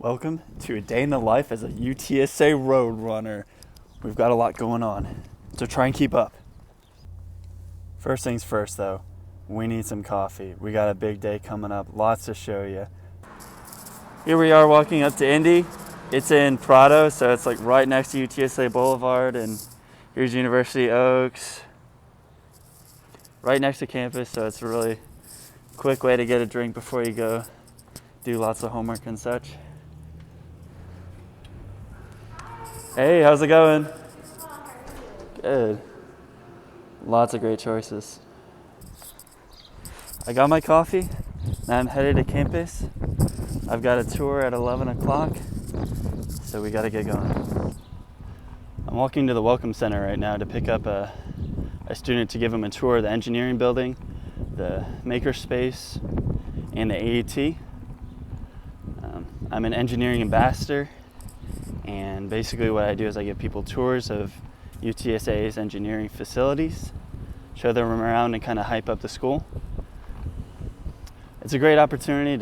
Welcome to a day in the life as a UTSA road runner. We've got a lot going on, so try and keep up. First things first though, we need some coffee. We got a big day coming up, lots to show you. Here we are walking up to Indy. It's in Prado, so it's like right next to UTSA Boulevard, and here's University Oaks. Right next to campus, so it's a really quick way to get a drink before you go do lots of homework and such. Hey, how's it going? Good. Lots of great choices. I got my coffee. Now I'm headed to campus. I've got a tour at 11 o'clock, so we gotta get going. I'm walking to the Welcome Center right now to pick up a student to give him a tour of the engineering building, the makerspace, and the AET. I'm an engineering ambassador. And basically what I do is I give people tours of UTSA's engineering facilities, show them around and kind of hype up the school. It's a great opportunity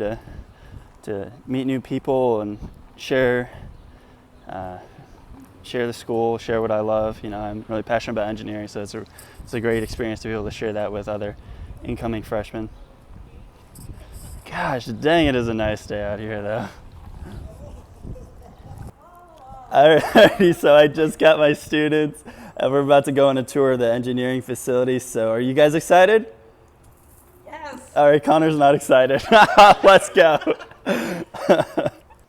to meet new people and share the school, share what I love. You know, I'm really passionate about engineering, so it's a great experience to be able to share that with other incoming freshmen. Gosh, dang, it is a nice day out here though. Alrighty, so I just got my students and we're about to go on a tour of the engineering facility. So are you guys excited? Yes. All right, Connor's not excited. Let's go.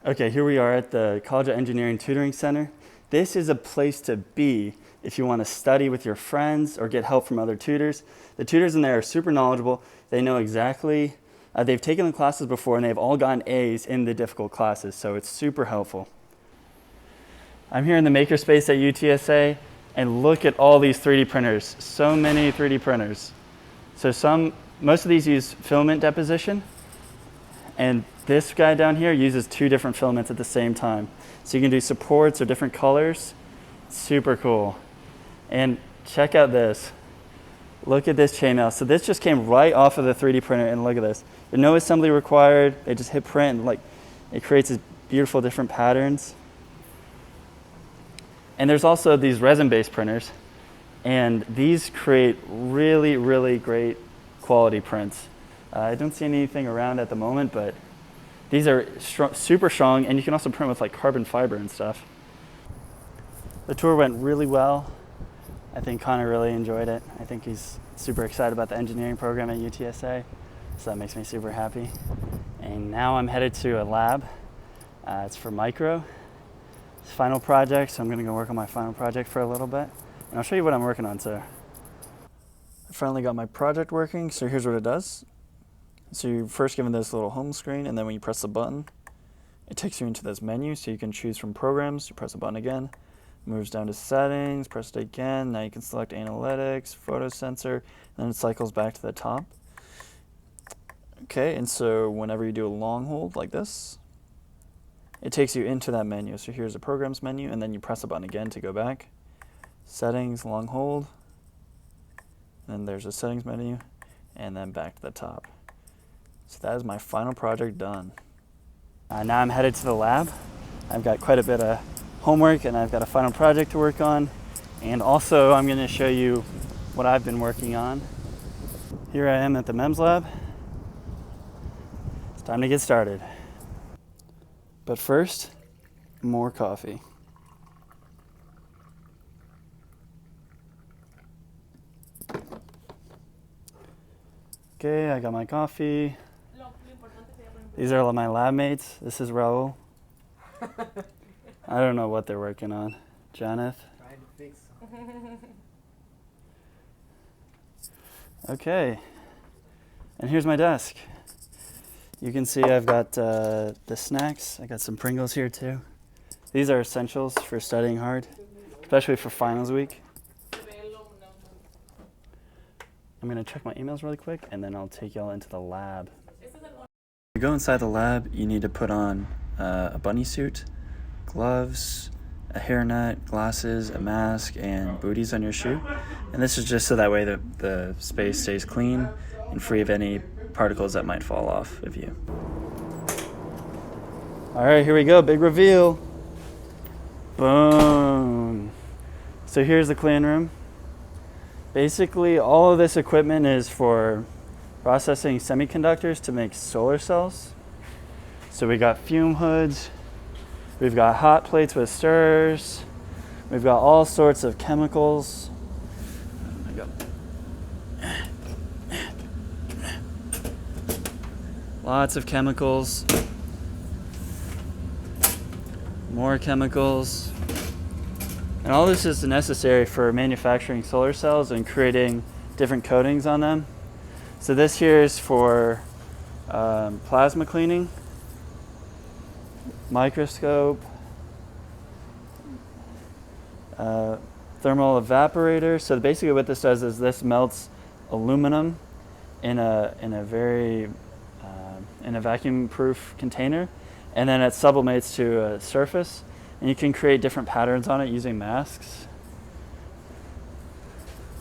Okay, here we are at the College of Engineering Tutoring Center. This is a place to be if you want to study with your friends or get help from other tutors. The tutors in there are super knowledgeable. They know exactly, they've taken the classes before and they've all gotten A's in the difficult classes, so it's super helpful. I'm here in the makerspace at UTSA, and look at all these 3D printers. So many 3D printers. So most of these use filament deposition, and this guy down here uses 2 different filaments at the same time. So you can do supports or different colors. Super cool. And check out this. Look at this chainmail. So this just came right off of the 3D printer, and look at this. There's no assembly required. They just hit print, and it creates these beautiful different patterns. And there's also these resin-based printers, and these create really, really great quality prints. I don't see anything around at the moment, but these are super strong, and you can also print with like carbon fiber and stuff. The tour went really well. I think Connor really enjoyed it. I think he's super excited about the engineering program at UTSA, so that makes me super happy. And now I'm headed to a lab. It's for micro. Final project, so I'm going to go work on my final project for a little bit, and I'll show you what I'm working on. So I finally got my project working, so here's what it does. So you're first given this little home screen, and then when you press the button, it takes you into this menu, so you can choose from programs. You press the button again, moves down to settings, press it again, now you can select analytics, photo sensor, and then it cycles back to the top. Okay, and so whenever you do a long hold like this, it takes you into that menu. So here's the programs menu, and then you press the button again to go back. Settings, long hold. Then there's a settings menu, and then back to the top. So that is my final project done. Now I'm headed to the lab. I've got quite a bit of homework, and I've got a final project to work on. And also I'm going to show you what I've been working on. Here I am at the MEMS lab. It's time to get started. But first, more coffee. Okay, I got my coffee. These are my lab mates. This is Raul. I don't know what they're working on. Janeth. Trying to fix something. Okay, and here's my desk. You can see I've got the snacks. I got some Pringles here too. These are essentials for studying hard, especially for finals week. I'm gonna check my emails really quick, and then I'll take y'all into the lab. To go inside the lab, you need to put on a bunny suit, gloves, a hairnet, glasses, a mask, and booties on your shoe. And this is just so that way the space stays clean and free of any particles that might fall off of you. All right, here we go, big reveal. Boom. So here's the clean room. Basically, all of this equipment is for processing semiconductors to make solar cells. So we got fume hoods, we've got hot plates with stirrers, we've got all sorts of chemicals. Lots of chemicals, more chemicals. And all this is necessary for manufacturing solar cells and creating different coatings on them. So this here is for plasma cleaning, microscope, thermal evaporator. So basically what this does is this melts aluminum in a vacuum-proof container, and then it sublimates to a surface, and you can create different patterns on it using masks.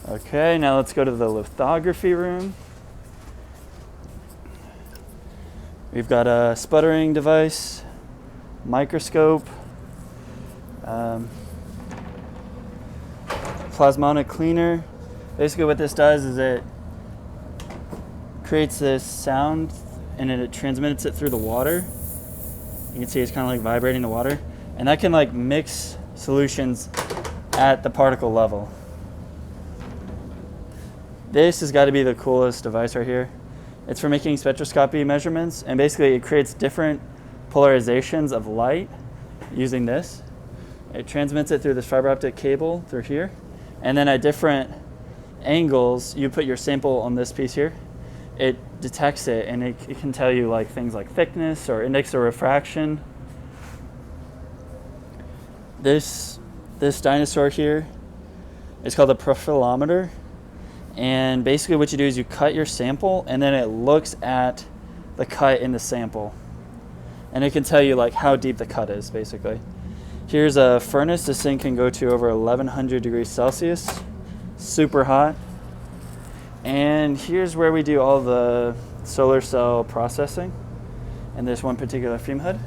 Okay, now let's go to the lithography room. We've got a sputtering device, microscope, plasmonic cleaner. Basically what this does is it creates this sound and it transmits it through the water. You can see it's kind of like vibrating the water. And that can like mix solutions at the particle level. This has got to be the coolest device right here. It's for making spectroscopy measurements, and basically it creates different polarizations of light using this. It transmits it through this fiber optic cable through here, and then at different angles, you put your sample on this piece here. It detects it, and it can tell you like things like thickness or index of refraction. This dinosaur here is called a profilometer, and basically what you do is you cut your sample, and then it looks at the cut in the sample, and it can tell you like how deep the cut is. Basically, here's a furnace. This thing can go to over 1100 degrees Celsius, super hot. And here's where we do all the solar cell processing in this one particular fume hood.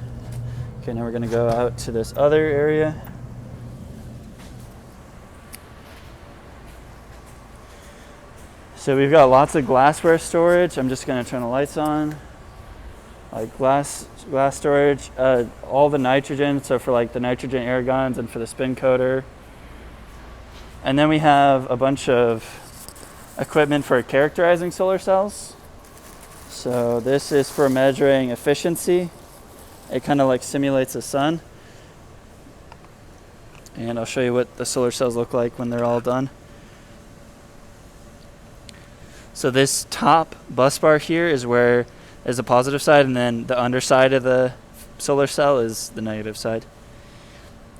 Okay, now we're going to go out to this other area. So we've got lots of glassware storage. I'm just going to turn the lights on. Like glass storage, all the nitrogen, so for like the nitrogen air guns and for the spin coater. And then we have a bunch of equipment for characterizing solar cells. So this is for measuring efficiency. It kind of like simulates the sun. And I'll show you what the solar cells look like when they're all done. So this top bus bar here is where is the positive side, and then the underside of the solar cell is the negative side.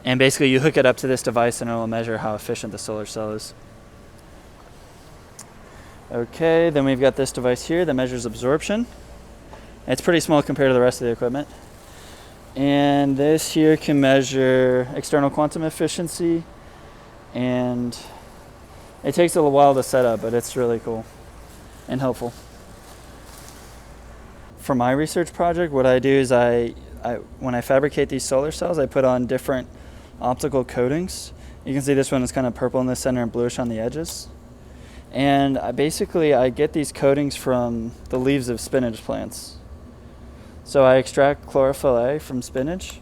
And basically you hook it up to this device and it will measure how efficient the solar cell is. Okay, then we've got this device here that measures absorption. It's pretty small compared to the rest of the equipment. And this here can measure external quantum efficiency, and it takes a little while to set up, but it's really cool and helpful. For my research project, what I do is when I fabricate these solar cells, I put on different optical coatings. You can see this one is kind of purple in the center and bluish on the edges. And I get these coatings from the leaves of spinach plants. So I extract chlorophyll A from spinach.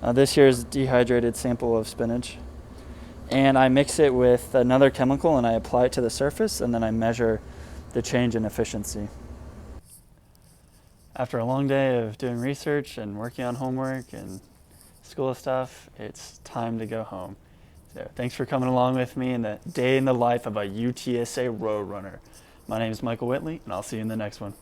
This here is a dehydrated sample of spinach. And I mix it with another chemical and I apply it to the surface, and then I measure the change in efficiency. After a long day of doing research and working on homework and school stuff, it's time to go home. So thanks for coming along with me in the day in the life of a UTSA road runner. My name is Michael Whitley, and I'll see you in the next one.